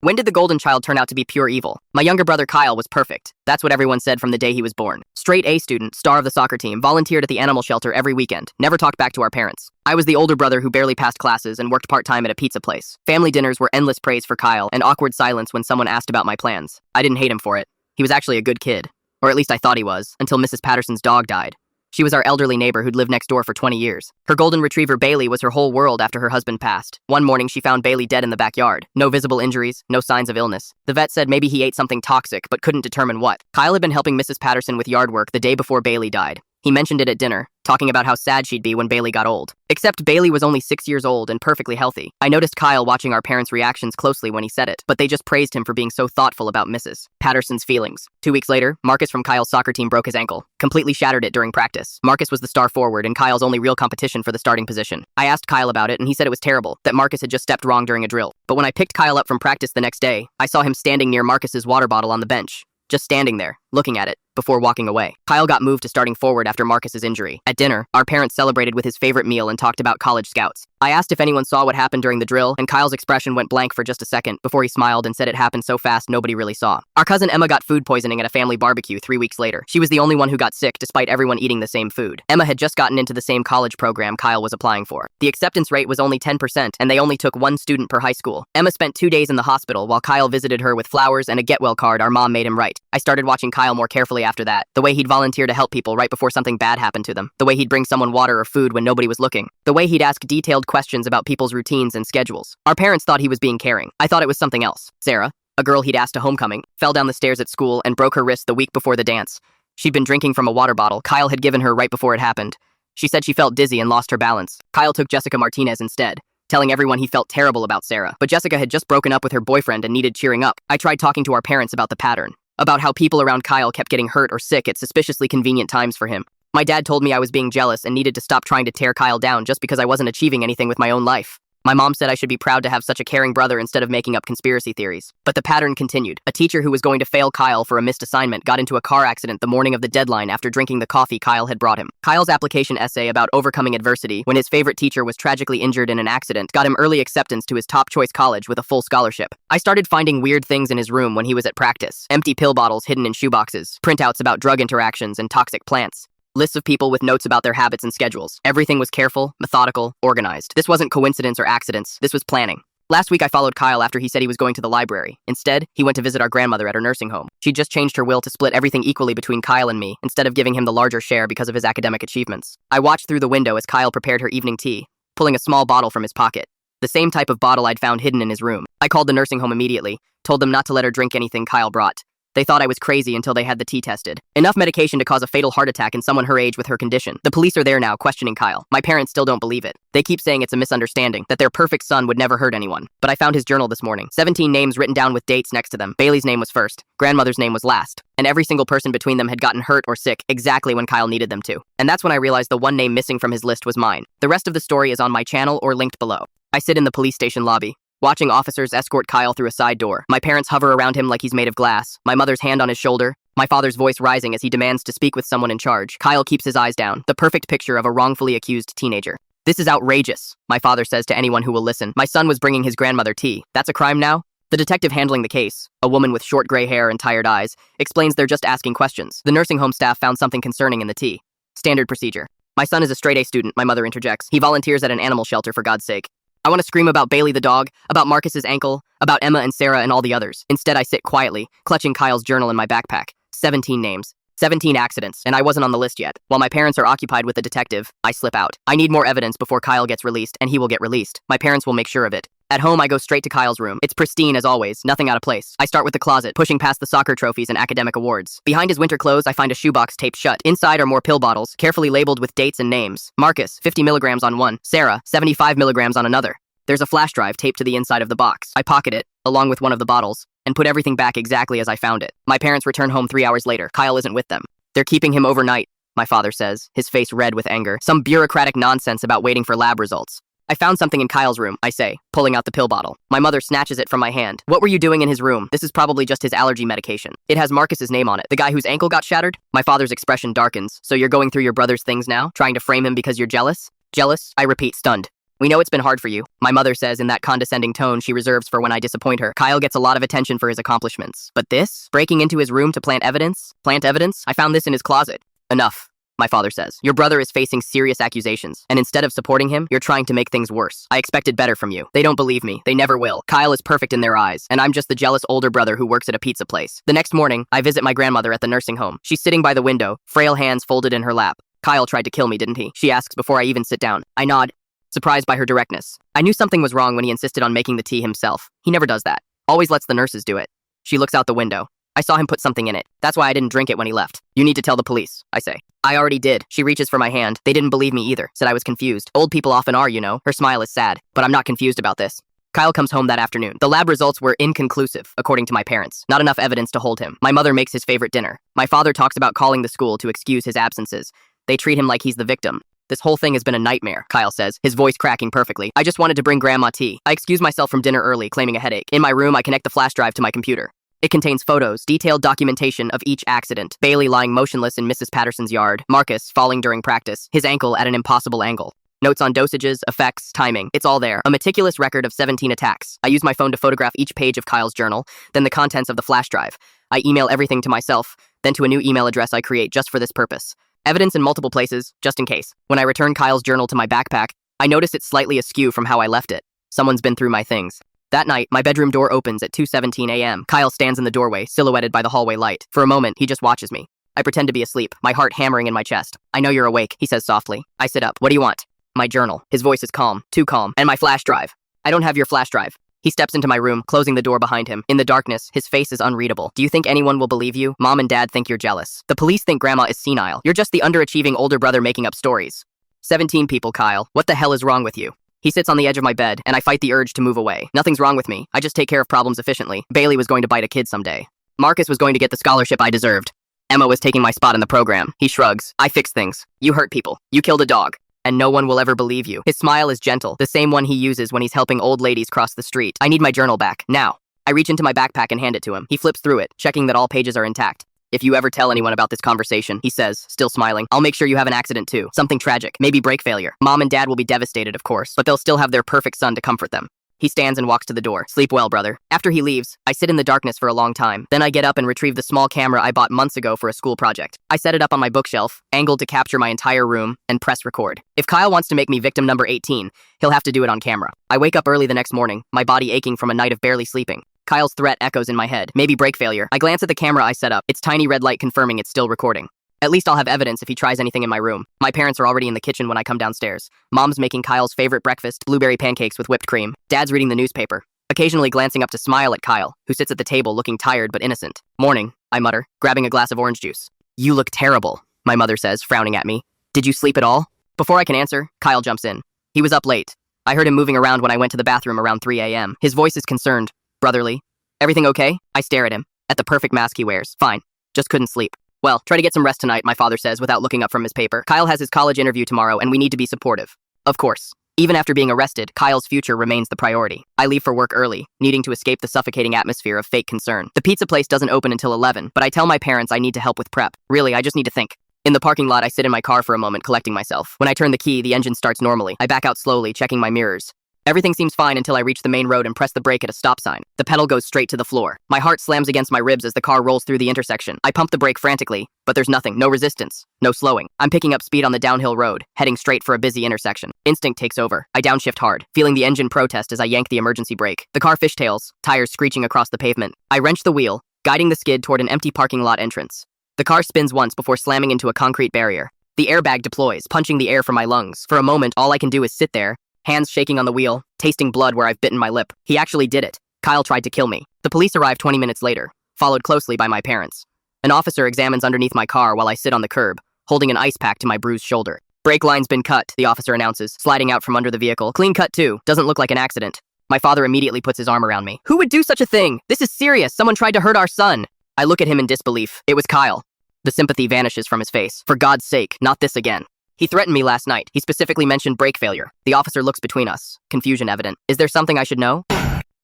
When did the golden child turn out to be pure evil? My younger brother Kyle was perfect. That's what everyone said from the day he was born. Straight A student, star of the soccer team, volunteered at the animal shelter every weekend, never talked back to our parents. I was the older brother who barely passed classes and worked part-time at a pizza place. Family dinners were endless praise for Kyle and awkward silence when someone asked about my plans. I didn't hate him for it. He was actually a good kid. Or at least I thought he was, until Mrs. Patterson's dog died. She was our elderly neighbor who'd lived next door for 20 years. Her golden retriever Bailey was her whole world after her husband passed. One morning she found Bailey dead in the backyard. No visible injuries, no signs of illness. The vet said maybe he ate something toxic, but couldn't determine what. Kyle had been helping Mrs. Patterson with yard work the day before Bailey died. He mentioned it at dinner, talking about how sad she'd be when Bailey got old. Except Bailey was only 6 years old and perfectly healthy. I noticed Kyle watching our parents' reactions closely when he said it, but they just praised him for being so thoughtful about Mrs. Patterson's feelings. 2 weeks later, Marcus from Kyle's soccer team broke his ankle, completely shattered it during practice. Marcus was the star forward and Kyle's only real competition for the starting position. I asked Kyle about it and he said it was terrible, that Marcus had just stepped wrong during a drill. But when I picked Kyle up from practice the next day, I saw him standing near Marcus's water bottle on the bench. Just standing there, looking at it, before walking away. Kyle got moved to starting forward after Marcus's injury. At dinner, our parents celebrated with his favorite meal and talked about college scouts. I asked if anyone saw what happened during the drill, and Kyle's expression went blank for just a second before he smiled and said it happened so fast nobody really saw. Our cousin Emma got food poisoning at a family barbecue 3 weeks later. She was the only one who got sick despite everyone eating the same food. Emma had just gotten into the same college program Kyle was applying for. The acceptance rate was only 10%, and they only took 1 student per high school. Emma spent 2 days in the hospital while Kyle visited her with flowers and a get well card our mom made him write. I started watching Kyle more carefully after that. The way he'd volunteer to help people right before something bad happened to them. The way he'd bring someone water or food when nobody was looking. The way he'd ask detailed questions about people's routines and schedules. Our parents thought he was being caring. I thought it was something else. Sarah, a girl he'd asked to homecoming, fell down the stairs at school and broke her wrist the week before the dance. She'd been drinking from a water bottle Kyle had given her right before it happened. She said she felt dizzy and lost her balance. Kyle took Jessica Martinez instead, telling everyone he felt terrible about Sarah. But Jessica had just broken up with her boyfriend and needed cheering up. I tried talking to our parents about the pattern, about how people around Kyle kept getting hurt or sick at suspiciously convenient times for him. My dad told me I was being jealous and needed to stop trying to tear Kyle down just because I wasn't achieving anything with my own life. My mom said I should be proud to have such a caring brother instead of making up conspiracy theories. But the pattern continued. A teacher who was going to fail Kyle for a missed assignment got into a car accident the morning of the deadline after drinking the coffee Kyle had brought him. Kyle's application essay about overcoming adversity when his favorite teacher was tragically injured in an accident got him early acceptance to his top choice college with a full scholarship. I started finding weird things in his room when he was at practice. Empty pill bottles hidden in shoeboxes, printouts about drug interactions and toxic plants. Lists of people with notes about their habits and schedules. Everything was careful, methodical, organized. This wasn't coincidence or accidents. This was planning. Last week I followed Kyle after he said he was going to the library. Instead, he went to visit our grandmother at her nursing home. She'd just changed her will to split everything equally between Kyle and me, instead of giving him the larger share because of his academic achievements. I watched through the window as Kyle prepared her evening tea, pulling a small bottle from his pocket. The same type of bottle I'd found hidden in his room. I called the nursing home immediately, told them not to let her drink anything Kyle brought. They thought I was crazy until they had the tea tested. Enough medication to cause a fatal heart attack in someone her age with her condition. The police are there now questioning Kyle. My parents still don't believe it. They keep saying it's a misunderstanding, that their perfect son would never hurt anyone. But I found his journal this morning. 17 names written down with dates next to them. Bailey's name was first. Grandmother's name was last. And every single person between them had gotten hurt or sick exactly when Kyle needed them to. And that's when I realized the one name missing from his list was mine. The rest of the story is on my channel or linked below. I sit in the police station lobby, watching officers escort Kyle through a side door. My parents hover around him like he's made of glass, my mother's hand on his shoulder, my father's voice rising as he demands to speak with someone in charge. Kyle keeps his eyes down, the perfect picture of a wrongfully accused teenager. "This is outrageous," my father says to anyone who will listen. "My son was bringing his grandmother tea. That's a crime now?" The detective handling the case, a woman with short gray hair and tired eyes, explains they're just asking questions. The nursing home staff found something concerning in the tea. Standard procedure. "My son is a straight A student," my mother interjects. "He volunteers at an animal shelter, for God's sake." I want to scream about Bailey the dog, about Marcus's ankle, about Emma and Sarah and all the others. Instead, I sit quietly, clutching Kyle's journal in my backpack. 17 names. 17 accidents, and I wasn't on the list yet. While my parents are occupied with the detective, I slip out. I need more evidence before Kyle gets released, and he will get released. My parents will make sure of it. At home, I go straight to Kyle's room. It's pristine as always, nothing out of place. I start with the closet, pushing past the soccer trophies and academic awards. Behind his winter clothes, I find a shoebox taped shut. Inside are more pill bottles, carefully labeled with dates and names. Marcus, 50 milligrams on one. Sarah, 75 milligrams on another. There's a flash drive taped to the inside of the box. I pocket it, along with one of the bottles, and put everything back exactly as I found it. My parents return home 3 hours later. Kyle isn't with them. "They're keeping him overnight," my father says, his face red with anger. "Some bureaucratic nonsense about waiting for lab results." "I found something in Kyle's room," I say, pulling out the pill bottle. My mother snatches it from my hand. "What were you doing in his room? This is probably just his allergy medication. It has Marcus's name on it, the guy whose ankle got shattered." My father's expression darkens. "So you're going through your brother's things now? Trying to frame him because you're jealous?" "Jealous?" I repeat, stunned. "We know it's been hard for you. My mother says in that condescending tone she reserves for when I disappoint her. Kyle gets a lot of attention for his accomplishments. But this? Breaking into his room to plant evidence? Plant evidence? I found this in his closet. Enough. My father says. Your brother is facing serious accusations, and instead of supporting him, you're trying to make things worse. I expected better from you. They don't believe me. They never will. Kyle is perfect in their eyes, and I'm just the jealous older brother who works at a pizza place. The next morning, I visit my grandmother at the nursing home. She's sitting by the window, frail hands folded in her lap. Kyle tried to kill me, didn't he? She asks before I even sit down. I nod, surprised by her directness. I knew something was wrong when he insisted on making the tea himself. He never does that. Always lets the nurses do it. She looks out the window. I saw him put something in it. That's why I didn't drink it when he left. You need to tell the police, I say. I already did. She reaches for my hand. They didn't believe me either. Said I was confused. Old people often are, you know. Her smile is sad. But I'm not confused about this. Kyle comes home that afternoon. The lab results were inconclusive, according to my parents. Not enough evidence to hold him. My mother makes his favorite dinner. My father talks about calling the school to excuse his absences. They treat him like he's the victim. This whole thing has been a nightmare, Kyle says, his voice cracking perfectly. I just wanted to bring Grandma tea. I excuse myself from dinner early, claiming a headache. In my room, I connect the flash drive to my computer. It contains photos, detailed documentation of each accident. Bailey lying motionless in Mrs. Patterson's yard. Marcus falling during practice, his ankle at an impossible angle. Notes on dosages, effects, timing. It's all there. A meticulous record of 17 attacks. I use my phone to photograph each page of Kyle's journal, then the contents of the flash drive. I email everything to myself, then to a new email address I create just for this purpose. Evidence in multiple places, just in case. When I return Kyle's journal to my backpack, I notice it's slightly askew from how I left it. Someone's been through my things. That night, my bedroom door opens at 2:17 a.m. Kyle stands in the doorway, silhouetted by the hallway light. For a moment, he just watches me. I pretend to be asleep, my heart hammering in my chest. I know you're awake, he says softly. I sit up. What do you want? My journal. His voice is calm, too calm. And my flash drive. I don't have your flash drive. He steps into my room, closing the door behind him. In the darkness, his face is unreadable. Do you think anyone will believe you? Mom and Dad think you're jealous. The police think Grandma is senile. You're just the underachieving older brother making up stories. 17 people, Kyle. What the hell is wrong with you? He sits on the edge of my bed, and I fight the urge to move away. Nothing's wrong with me. I just take care of problems efficiently. Bailey was going to bite a kid someday. Marcus was going to get the scholarship I deserved. Emma was taking my spot in the program. He shrugs. I fix things. You hurt people. You killed a dog. And no one will ever believe you. His smile is gentle, the same one he uses when he's helping old ladies cross the street. I need my journal back, now. I reach into my backpack and hand it to him. He flips through it, checking that all pages are intact. If you ever tell anyone about this conversation, he says, still smiling, I'll make sure you have an accident too. Something tragic, maybe brake failure. Mom and Dad will be devastated, of course, but they'll still have their perfect son to comfort them. He stands and walks to the door. Sleep well, brother. After he leaves, I sit in the darkness for a long time. Then I get up and retrieve the small camera I bought months ago for a school project. I set it up on my bookshelf, angled to capture my entire room, and press record. If Kyle wants to make me victim number 18, he'll have to do it on camera. I wake up early the next morning, my body aching from a night of barely sleeping. Kyle's threat echoes in my head. Maybe brake failure. I glance at the camera I set up, its tiny red light confirming it's still recording. At least I'll have evidence if he tries anything in my room. My parents are already in the kitchen when I come downstairs. Mom's making Kyle's favorite breakfast, blueberry pancakes with whipped cream. Dad's reading the newspaper, occasionally glancing up to smile at Kyle, who sits at the table looking tired but innocent. Morning, I mutter, grabbing a glass of orange juice. You look terrible, my mother says, frowning at me. Did you sleep at all? Before I can answer, Kyle jumps in. He was up late. I heard him moving around when I went to the bathroom around 3 a.m. His voice is concerned, brotherly. Everything okay? I stare at him, at the perfect mask he wears. Fine, just couldn't sleep. Well, try to get some rest tonight, my father says without looking up from his paper. Kyle has his college interview tomorrow and we need to be supportive. Of course. Even after being arrested, Kyle's future remains the priority. I leave for work early, needing to escape the suffocating atmosphere of fake concern. The pizza place doesn't open until 11, but I tell my parents I need to help with prep. Really, I just need to think. In the parking lot, I sit in my car for a moment, collecting myself. When I turn the key, the engine starts normally. I back out slowly, checking my mirrors. Everything seems fine until I reach the main road and press the brake at a stop sign. The pedal goes straight to the floor. My heart slams against my ribs as the car rolls through the intersection. I pump the brake frantically, but there's nothing, no resistance, no slowing. I'm picking up speed on the downhill road, heading straight for a busy intersection. Instinct takes over. I downshift hard, feeling the engine protest as I yank the emergency brake. The car fishtails, tires screeching across the pavement. I wrench the wheel, guiding the skid toward an empty parking lot entrance. The car spins once before slamming into a concrete barrier. The airbag deploys, punching the air from my lungs. For a moment, all I can do is sit there, hands shaking on the wheel, tasting blood where I've bitten my lip. He actually did it. Kyle tried to kill me. The police arrived 20 minutes later, followed closely by my parents. An officer examines underneath my car while I sit on the curb, holding an ice pack to my bruised shoulder. Brake line's been cut, the officer announces, sliding out from under the vehicle. Clean cut too. Doesn't look like an accident. My father immediately puts his arm around me. Who would do such a thing? This is serious. Someone tried to hurt our son. I look at him in disbelief. It was Kyle. The sympathy vanishes from his face. For God's sake, not this again. He threatened me last night. He specifically mentioned brake failure. The officer looks between us, confusion evident. Is there something I should know?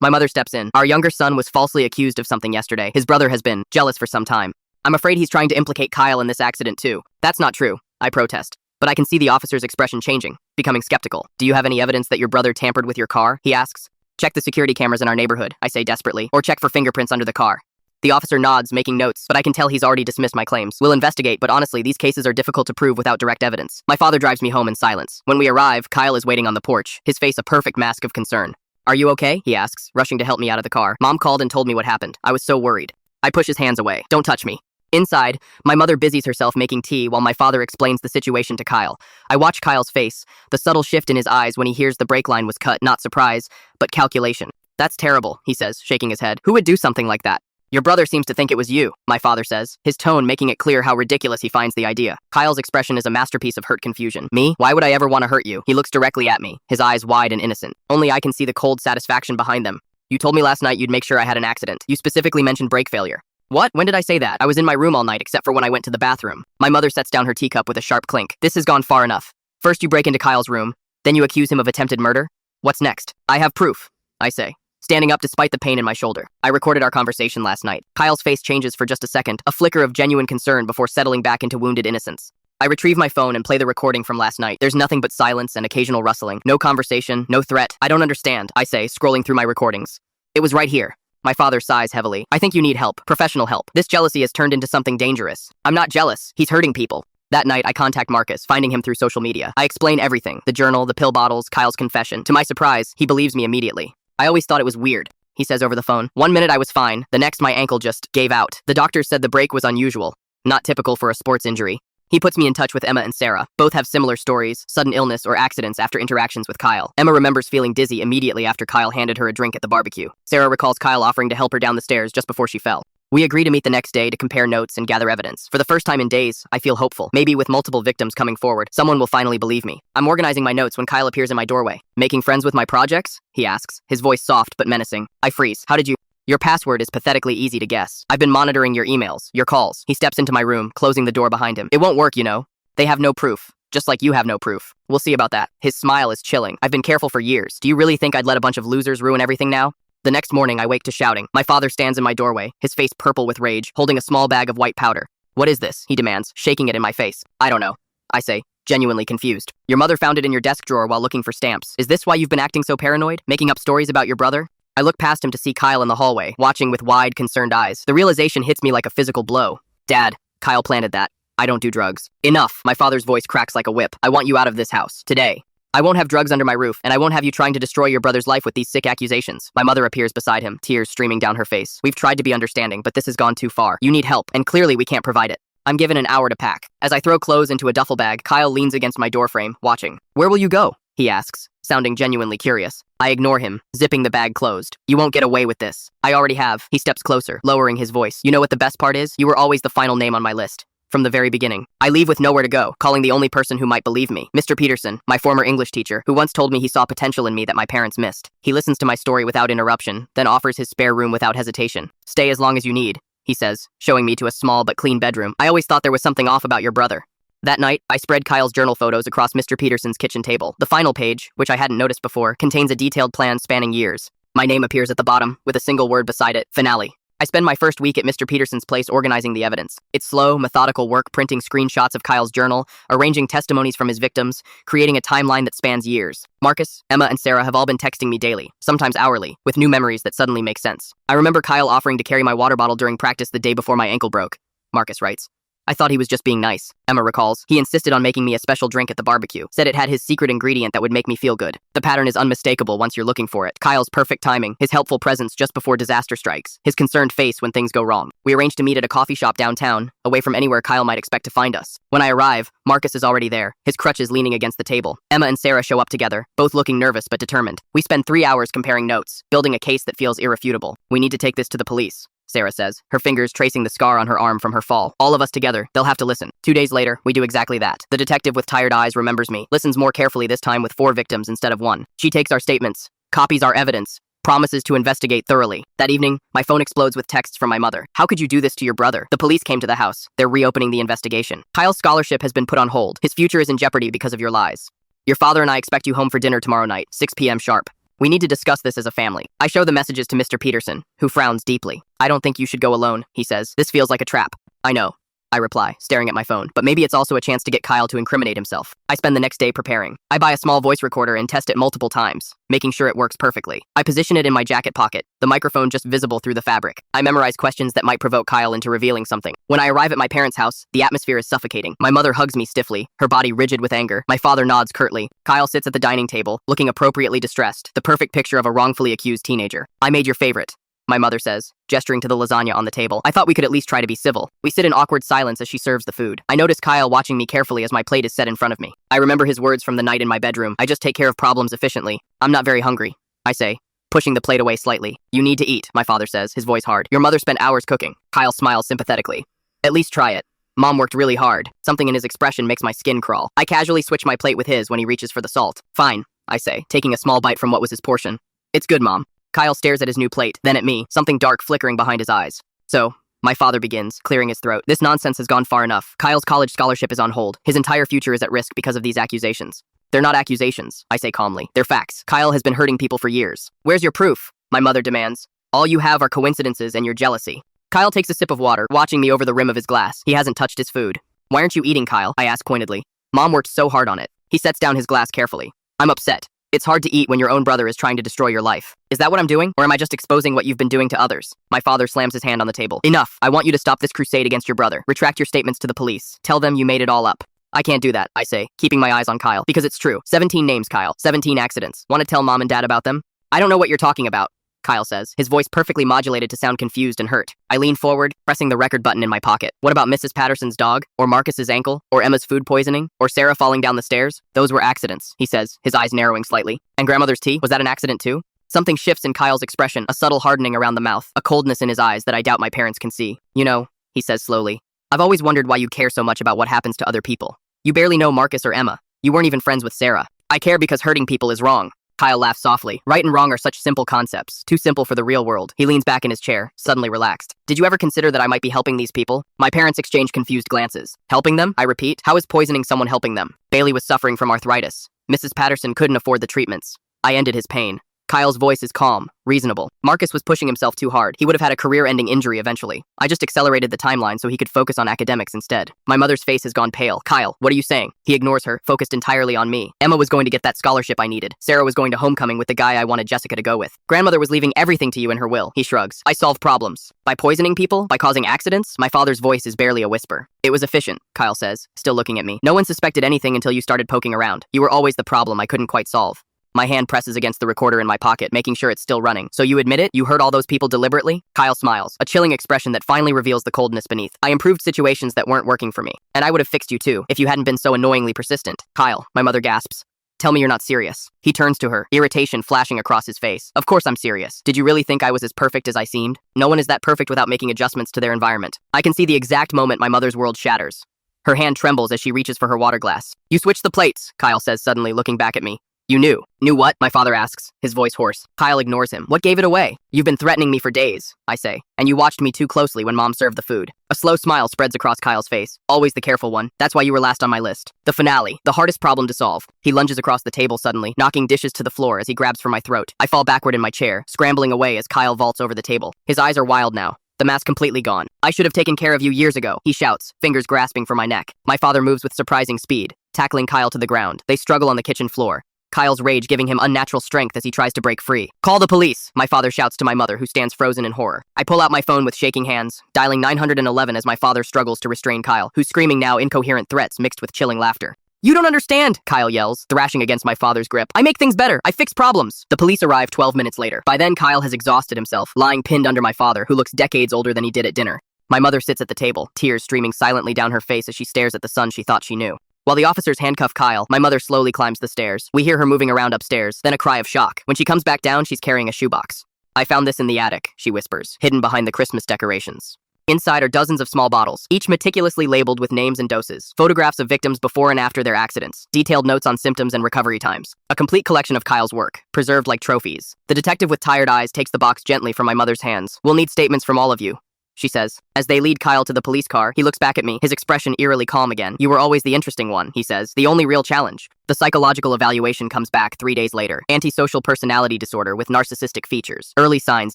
My mother steps in. Our younger son was falsely accused of something yesterday. His brother has been jealous for some time. I'm afraid he's trying to implicate Kyle in this accident too. That's not true, I protest. But I can see the officer's expression changing, becoming skeptical. Do you have any evidence that your brother tampered with your car? He asks. Check the security cameras in our neighborhood, I say desperately, or check for fingerprints under the car. The officer nods, making notes, but I can tell he's already dismissed my claims. We'll investigate, but honestly, these cases are difficult to prove without direct evidence. My father drives me home in silence. When we arrive, Kyle is waiting on the porch, his face a perfect mask of concern. Are you okay? He asks, rushing to help me out of the car. Mom called and told me what happened. I was so worried. I push his hands away. Don't touch me. Inside, my mother busies herself making tea while my father explains the situation to Kyle. I watch Kyle's face, the subtle shift in his eyes when he hears the brake line was cut, not surprise, but calculation. That's terrible, he says, shaking his head. Who would do something like that? Your brother seems to think it was you, my father says, his tone making it clear how ridiculous he finds the idea. Kyle's expression is a masterpiece of hurt confusion. Me? Why would I ever want to hurt you? He looks directly at me, his eyes wide and innocent. Only I can see the cold satisfaction behind them. You told me last night you'd make sure I had an accident. You specifically mentioned brake failure. What? When did I say that? I was in my room all night except for when I went to the bathroom. My mother sets down her teacup with a sharp clink. This has gone far enough. First you break into Kyle's room, then you accuse him of attempted murder? What's next? I have proof, I say, standing up despite the pain in my shoulder. I recorded our conversation last night. Kyle's face changes for just a second, a flicker of genuine concern before settling back into wounded innocence. I retrieve my phone and play the recording from last night. There's nothing but silence and occasional rustling. No conversation, no threat. I don't understand, I say, scrolling through my recordings. It was right here. My father sighs heavily. I think you need help, professional help. This jealousy has turned into something dangerous. I'm not jealous. He's hurting people. That night, I contact Marcus, finding him through social media. I explain everything, the journal, the pill bottles, Kyle's confession. To my surprise, he believes me immediately. I always thought it was weird, he says over the phone. 1 minute I was fine, the next my ankle just gave out. The doctors said the break was unusual, not typical for a sports injury. He puts me in touch with Emma and Sarah. Both have similar stories, sudden illness or accidents after interactions with Kyle. Emma remembers feeling dizzy immediately after Kyle handed her a drink at the barbecue. Sarah recalls Kyle offering to help her down the stairs just before she fell. We agree to meet the next day to compare notes and gather evidence. For the first time in days, I feel hopeful. Maybe with multiple victims coming forward, someone will finally believe me. I'm organizing my notes when Kyle appears in my doorway. Making friends with my projects? He asks, his voice soft but menacing. I freeze. How did you... Your password is pathetically easy to guess. I've been monitoring your emails, your calls. He steps into my room, closing the door behind him. It won't work, you know. They have no proof. Just like you have no proof. We'll see about that. His smile is chilling. I've been careful for years. Do you really think I'd let a bunch of losers ruin everything now? The next morning, I wake to shouting. My father stands in my doorway, his face purple with rage, holding a small bag of white powder. What is this? He demands, shaking it in my face. I don't know, I say, genuinely confused. Your mother found it in your desk drawer while looking for stamps. Is this why you've been acting so paranoid? Making up stories about your brother? I look past him to see Kyle in the hallway, watching with wide, concerned eyes. The realization hits me like a physical blow. Dad, Kyle planted that. I don't do drugs. Enough, my father's voice cracks like a whip. I want you out of this house, today. I won't have drugs under my roof, and I won't have you trying to destroy your brother's life with these sick accusations. My mother appears beside him, tears streaming down her face. We've tried to be understanding, but this has gone too far. You need help, and clearly we can't provide it. I'm given an hour to pack. As I throw clothes into a duffel bag, Kyle leans against my doorframe, watching. Where will you go? He asks, sounding genuinely curious. I ignore him, zipping the bag closed. You won't get away with this. I already have. He steps closer, lowering his voice. You know what the best part is? You were always the final name on my list. From the very beginning. I leave with nowhere to go, calling the only person who might believe me, Mr. Peterson, my former English teacher, who once told me he saw potential in me that my parents missed. He listens to my story without interruption, then offers his spare room without hesitation. Stay as long as you need, he says, showing me to a small but clean bedroom. I always thought there was something off about your brother. That night, I spread Kyle's journal photos across Mr. Peterson's kitchen table. The final page, which I hadn't noticed before, contains a detailed plan spanning years. My name appears at the bottom, with a single word beside it, finale. I spend my first week at Mr. Peterson's place organizing the evidence. It's slow, methodical work printing screenshots of Kyle's journal, arranging testimonies from his victims, creating a timeline that spans years. Marcus, Emma, and Sarah have all been texting me daily, sometimes hourly, with new memories that suddenly make sense. I remember Kyle offering to carry my water bottle during practice the day before my ankle broke. Marcus writes. I thought he was just being nice, Emma recalls. He insisted on making me a special drink at the barbecue, said it had his secret ingredient that would make me feel good. The pattern is unmistakable once you're looking for it. Kyle's perfect timing, his helpful presence just before disaster strikes, his concerned face when things go wrong. We arranged to meet at a coffee shop downtown, away from anywhere Kyle might expect to find us. When I arrive, Marcus is already there, his crutches leaning against the table. Emma and Sarah show up together, both looking nervous but determined. We spend 3 hours comparing notes, building a case that feels irrefutable. We need to take this to the police, Sarah says, her fingers tracing the scar on her arm from her fall. All of us together, they'll have to listen. 2 days later, we do exactly that. The detective with tired eyes remembers me, listens more carefully this time with 4 victims instead of 1. She takes our statements, copies our evidence, promises to investigate thoroughly. That evening, my phone explodes with texts from my mother. How could you do this to your brother? The police came to the house. They're reopening the investigation. Kyle's scholarship has been put on hold. His future is in jeopardy because of your lies. Your father and I expect you home for dinner tomorrow night, 6 p.m. sharp. We need to discuss this as a family. I show the messages to Mr. Peterson, who frowns deeply. I don't think you should go alone, he says. This feels like a trap. I know. I reply, staring at my phone. But maybe it's also a chance to get Kyle to incriminate himself. I spend the next day preparing. I buy a small voice recorder and test it multiple times, making sure it works perfectly. I position it in my jacket pocket, the microphone just visible through the fabric. I memorize questions that might provoke Kyle into revealing something. When I arrive at my parents' house, the atmosphere is suffocating. My mother hugs me stiffly, her body rigid with anger. My father nods curtly. Kyle sits at the dining table, looking appropriately distressed, the perfect picture of a wrongfully accused teenager. I made your favorite, my mother says, gesturing to the lasagna on the table. I thought we could at least try to be civil. We sit in awkward silence as she serves the food. I notice Kyle watching me carefully as my plate is set in front of me. I remember his words from the night in my bedroom. I just take care of problems efficiently. I'm not very hungry, I say, pushing the plate away slightly. You need to eat, my father says, his voice hard. Your mother spent hours cooking. Kyle smiles sympathetically. At least try it. Mom worked really hard. Something in his expression makes my skin crawl. I casually switch my plate with his when he reaches for the salt. Fine, I say, taking a small bite from what was his portion. It's good, Mom. Kyle stares at his new plate, then at me, something dark flickering behind his eyes. So, my father begins, clearing his throat. This nonsense has gone far enough. Kyle's college scholarship is on hold. His entire future is at risk because of these accusations. They're not accusations, I say calmly. They're facts. Kyle has been hurting people for years. Where's your proof? My mother demands. All you have are coincidences and your jealousy. Kyle takes a sip of water, watching me over the rim of his glass. He hasn't touched his food. Why aren't you eating, Kyle? I ask pointedly. Mom worked so hard on it. He sets down his glass carefully. I'm upset. It's hard to eat when your own brother is trying to destroy your life. Is that what I'm doing? Or am I just exposing what you've been doing to others? My father slams his hand on the table. Enough. I want you to stop this crusade against your brother. Retract your statements to the police. Tell them you made it all up. I can't do that, I say, keeping my eyes on Kyle. Because it's true. 17 names, Kyle. 17 accidents. Want to tell Mom and Dad about them? I don't know what you're talking about, Kyle says, his voice perfectly modulated to sound confused and hurt. I lean forward, pressing the record button in my pocket. What about Mrs. Patterson's dog? Or Marcus's ankle? Or Emma's food poisoning? Or Sarah falling down the stairs? Those were accidents, he says, his eyes narrowing slightly. And grandmother's tea? Was that an accident too? Something shifts in Kyle's expression, a subtle hardening around the mouth, a coldness in his eyes that I doubt my parents can see. You know, he says slowly, I've always wondered why you care so much about what happens to other people. You barely know Marcus or Emma. You weren't even friends with Sarah. I care because hurting people is wrong. Kyle laughs softly. Right and wrong are such simple concepts, too simple for the real world. He leans back in his chair, suddenly relaxed. Did you ever consider that I might be helping these people? My parents exchange confused glances. Helping them? I repeat. How is poisoning someone helping them? Bailey was suffering from arthritis. Mrs. Patterson couldn't afford the treatments. I ended his pain. Kyle's voice is calm, reasonable. Marcus was pushing himself too hard. He would have had a career-ending injury eventually. I just accelerated the timeline so he could focus on academics instead. My mother's face has gone pale. Kyle, what are you saying? He ignores her, focused entirely on me. Emma was going to get that scholarship I needed. Sarah was going to homecoming with the guy I wanted Jessica to go with. Grandmother was leaving everything to you in her will. He shrugs. I solve problems. By poisoning people? By causing accidents? My father's voice is barely a whisper. It was efficient, Kyle says, still looking at me. No one suspected anything until you started poking around. You were always the problem I couldn't quite solve. My hand presses against the recorder in my pocket, making sure it's still running. So you admit it? You hurt all those people deliberately? Kyle smiles, a chilling expression that finally reveals the coldness beneath. I improved situations that weren't working for me. And I would have fixed you too, if you hadn't been so annoyingly persistent. Kyle, my mother gasps. Tell me you're not serious. He turns to her, irritation flashing across his face. Of course I'm serious. Did you really think I was as perfect as I seemed? No one is that perfect without making adjustments to their environment. I can see the exact moment my mother's world shatters. Her hand trembles as she reaches for her water glass. You switched the plates, Kyle says suddenly, looking back at me. You knew. Knew what? My father asks, his voice hoarse. Kyle ignores him. What gave it away? You've been threatening me for days, I say, and you watched me too closely when Mom served the food. A slow smile spreads across Kyle's face. Always the careful one. That's why you were last on my list. The finale. The hardest problem to solve. He lunges across the table suddenly, knocking dishes to the floor as he grabs for my throat. I fall backward in my chair, scrambling away as Kyle vaults over the table. His eyes are wild now. The mask completely gone. I should have taken care of you years ago, he shouts, fingers grasping for my neck. My father moves with surprising speed, tackling Kyle to the ground. They struggle on the kitchen floor, Kyle's rage giving him unnatural strength as he tries to break free. Call the police, my father shouts to my mother, who stands frozen in horror. I pull out my phone with shaking hands, dialing 911 as my father struggles to restrain Kyle, who's screaming now incoherent threats mixed with chilling laughter. You don't understand, Kyle yells, thrashing against my father's grip. I make things better. I fix problems. The police arrive 12 minutes later. By then, Kyle has exhausted himself, lying pinned under my father, who looks decades older than he did at dinner. My mother sits at the table, tears streaming silently down her face as she stares at the son she thought she knew. While the officers handcuff Kyle, my mother slowly climbs the stairs. We hear her moving around upstairs, then a cry of shock. When she comes back down, she's carrying a shoebox. I found this in the attic, she whispers, hidden behind the Christmas decorations. Inside are dozens of small bottles, each meticulously labeled with names and doses, photographs of victims before and after their accidents, detailed notes on symptoms and recovery times. A complete collection of Kyle's work, preserved like trophies. The detective with tired eyes takes the box gently from my mother's hands. We'll need statements from all of you. she says. As they lead Kyle to the police car, he looks back at me, his expression eerily calm again. You were always the interesting one, he says. The only real challenge. The psychological evaluation comes back 3 days later. Antisocial personality disorder with narcissistic features. Early signs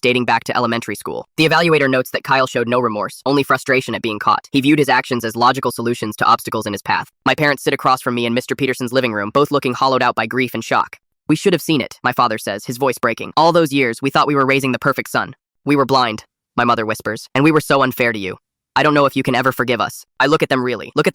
dating back to elementary school. The evaluator notes that Kyle showed no remorse, only frustration at being caught. He viewed his actions as logical solutions to obstacles in his path. My parents sit across from me in Mr. Peterson's living room, both looking hollowed out by grief and shock. We should have seen it, my father says, his voice breaking. All those years, we thought we were raising the perfect son. We were blind, my mother whispers, and we were so unfair to you. I don't know if you can ever forgive us. I look at them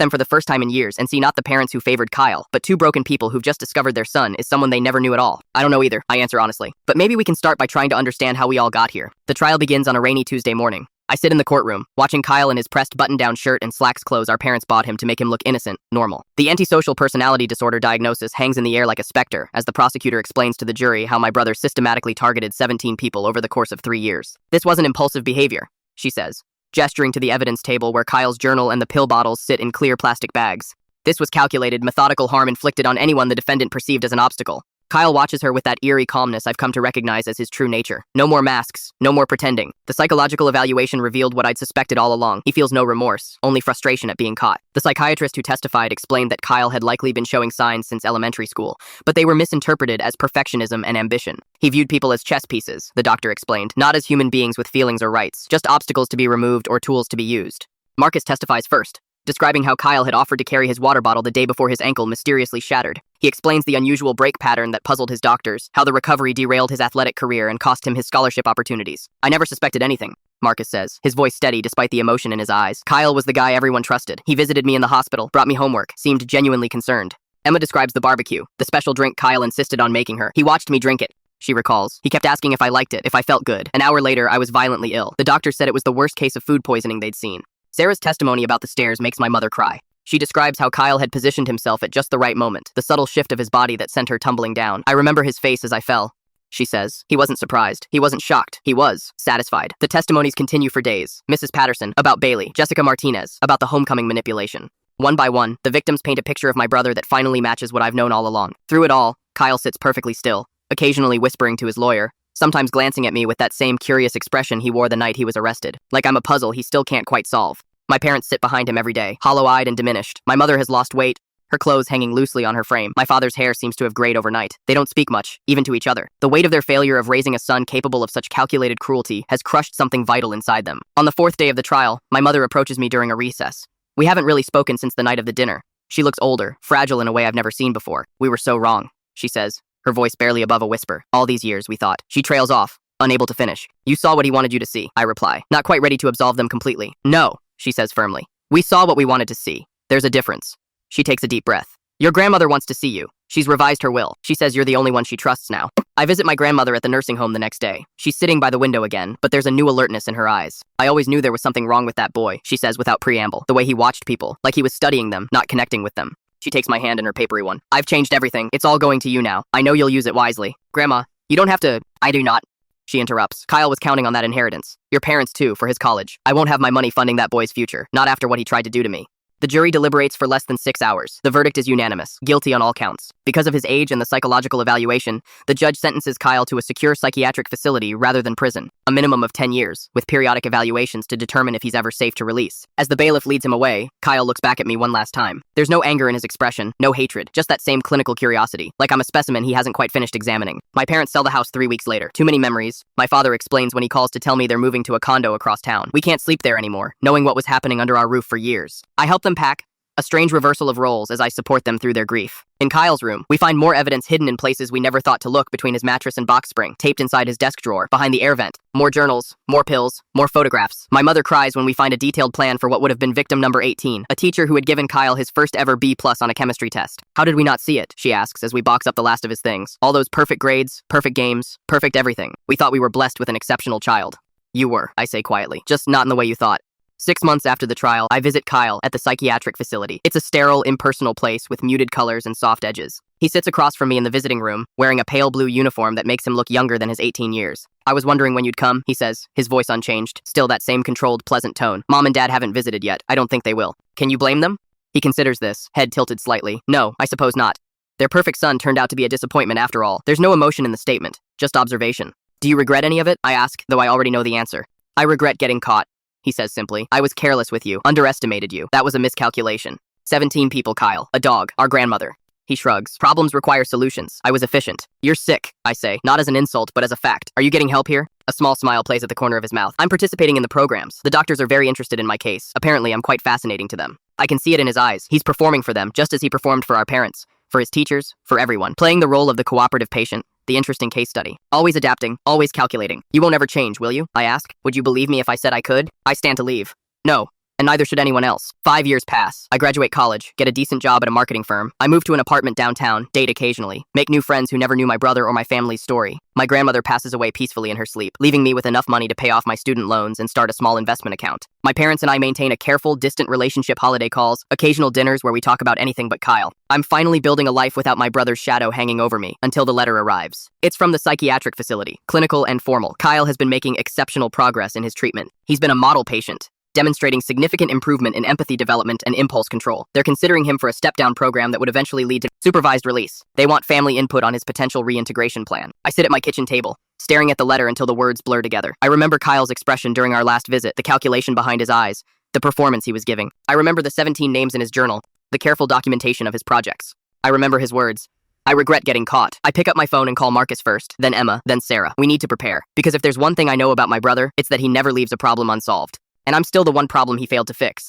for the first time in years and see not the parents who favored Kyle, but two broken people who've just discovered their son is someone they never knew at all. I don't know either, I answer honestly. But maybe we can start by trying to understand how we all got here. The trial begins on a rainy Tuesday morning. I sit in the courtroom, watching Kyle in his pressed button-down shirt and slacks clothes our parents bought him to make him look innocent, normal. The antisocial personality disorder diagnosis hangs in the air like a specter as the prosecutor explains to the jury how my brother systematically targeted 17 people over the course of 3 years. This wasn't impulsive behavior, she says, gesturing to the evidence table where Kyle's journal and the pill bottles sit in clear plastic bags. This was calculated, methodical harm inflicted on anyone the defendant perceived as an obstacle. Kyle watches her with that eerie calmness I've come to recognize as his true nature. No more masks, no more pretending. The psychological evaluation revealed what I'd suspected all along. He feels no remorse, only frustration at being caught. The psychiatrist who testified explained that Kyle had likely been showing signs since elementary school, but they were misinterpreted as perfectionism and ambition. He viewed people as chess pieces, the doctor explained, not as human beings with feelings or rights, just obstacles to be removed or tools to be used. Marcus testifies first, describing how Kyle had offered to carry his water bottle the day before his ankle mysteriously shattered. He explains the unusual break pattern that puzzled his doctors, how the recovery derailed his athletic career and cost him his scholarship opportunities. I never suspected anything, Marcus says, his voice steady despite the emotion in his eyes. Kyle was the guy everyone trusted. He visited me in the hospital, brought me homework, seemed genuinely concerned. Emma describes the barbecue, the special drink Kyle insisted on making her. He watched me drink it, she recalls. He kept asking if I liked it, if I felt good. An hour later, I was violently ill. The doctor said it was the worst case of food poisoning they'd seen. Sarah's testimony about the stairs makes my mother cry. She describes how Kyle had positioned himself at just the right moment, the subtle shift of his body that sent her tumbling down. I remember his face as I fell, she says. He wasn't surprised. He wasn't shocked. He was satisfied. The testimonies continue for days. Mrs. Patterson, about Bailey. Jessica Martinez, about the homecoming manipulation. One by one, the victims paint a picture of my brother that finally matches what I've known all along. Through it all, Kyle sits perfectly still, occasionally whispering to his lawyer, sometimes glancing at me with that same curious expression he wore the night he was arrested. Like I'm a puzzle he still can't quite solve. My parents sit behind him every day, hollow-eyed and diminished. My mother has lost weight, her clothes hanging loosely on her frame. My father's hair seems to have grayed overnight. They don't speak much, even to each other. The weight of their failure of raising a son capable of such calculated cruelty has crushed something vital inside them. On the 4th day of the trial, my mother approaches me during a recess. We haven't really spoken since the night of the dinner. She looks older, fragile in a way I've never seen before. We were so wrong, she says, her voice barely above a whisper. All these years, we thought. She trails off, unable to finish. You saw what he wanted you to see, I reply, not quite ready to absolve them completely. No, she says firmly. We saw what we wanted to see. There's a difference. She takes a deep breath. Your grandmother wants to see you. She's revised her will. She says you're the only one she trusts now. I visit my grandmother at the nursing home the next day. She's sitting by the window again, but there's a new alertness in her eyes. I always knew there was something wrong with that boy, she says without preamble. The way he watched people, like he was studying them, not connecting with them. She takes my hand in her papery one. I've changed everything. It's all going to you now. I know you'll use it wisely. Grandma, you don't have to. I do not. She interrupts. Kyle was counting on that inheritance. Your parents too, for his college. I won't have my money funding that boy's future, not after what he tried to do to me. The jury deliberates for less than 6 hours. The verdict is unanimous, guilty on all counts. Because of his age and the psychological evaluation, the judge sentences Kyle to a secure psychiatric facility rather than prison, a minimum of 10 years, with periodic evaluations to determine if he's ever safe to release. As the bailiff leads him away, Kyle looks back at me one last time. There's no anger in his expression, no hatred, just that same clinical curiosity, like I'm a specimen he hasn't quite finished examining. My parents sell the house 3 weeks later. Too many memories, my father explains when he calls to tell me they're moving to a condo across town. We can't sleep there anymore, knowing what was happening under our roof for years. I help them pack, a strange reversal of roles as I support them through their grief. In Kyle's room, we find more evidence hidden in places we never thought to look between his mattress and box spring, taped inside his desk drawer, behind the air vent. More journals, more pills, more photographs. My mother cries when we find a detailed plan for what would have been victim number 18, a teacher who had given Kyle his first ever B+ on a chemistry test. How did we not see it, she asks as we box up the last of his things. All those perfect grades, perfect games, perfect everything. We thought we were blessed with an exceptional child. You were, I say quietly, just not in the way you thought. 6 months after the trial, I visit Kyle at the psychiatric facility. It's a sterile, impersonal place with muted colors and soft edges. He sits across from me in the visiting room, wearing a pale blue uniform that makes him look younger than his 18 years. I was wondering when you'd come, he says, his voice unchanged, still that same controlled, pleasant tone. Mom and Dad haven't visited yet. I don't think they will. Can you blame them? He considers this, head tilted slightly. No, I suppose not. Their perfect son turned out to be a disappointment after all. There's no emotion in the statement, just observation. Do you regret any of it? I ask, though I already know the answer. I regret getting caught, he says simply. I was careless with you, underestimated you. That was a miscalculation. 17 people, Kyle. A dog. Our grandmother. He shrugs. Problems require solutions. I was efficient. You're sick, I say, not as an insult, but as a fact. Are you getting help here? A small smile plays at the corner of his mouth. I'm participating in the programs. The doctors are very interested in my case. Apparently, I'm quite fascinating to them. I can see it in his eyes. He's performing for them, just as he performed for our parents, for his teachers, for everyone. Playing the role of the cooperative patient, the interesting case study. Always adapting, always calculating. You won't ever change, will you? I ask. Would you believe me if I said I could? I stand to leave. No. And neither should anyone else. 5 years pass. I graduate college, get a decent job at a marketing firm. I move to an apartment downtown, date occasionally, make new friends who never knew my brother or my family's story. My grandmother passes away peacefully in her sleep, leaving me with enough money to pay off my student loans and start a small investment account. My parents and I maintain a careful, distant relationship, holiday calls, occasional dinners where we talk about anything but Kyle. I'm finally building a life without my brother's shadow hanging over me until the letter arrives. It's from the psychiatric facility, clinical and formal. Kyle has been making exceptional progress in his treatment. He's been a model patient, demonstrating significant improvement in empathy development and impulse control. They're considering him for a step-down program that would eventually lead to supervised release. They want family input on his potential reintegration plan. I sit at my kitchen table, staring at the letter until the words blur together. I remember Kyle's expression during our last visit, the calculation behind his eyes, the performance he was giving. I remember the 17 names in his journal, the careful documentation of his projects. I remember his words. I regret getting caught. I pick up my phone and call Marcus first, then Emma, then Sarah. We need to prepare. Because if there's one thing I know about my brother, it's that he never leaves a problem unsolved. And I'm still the one problem he failed to fix.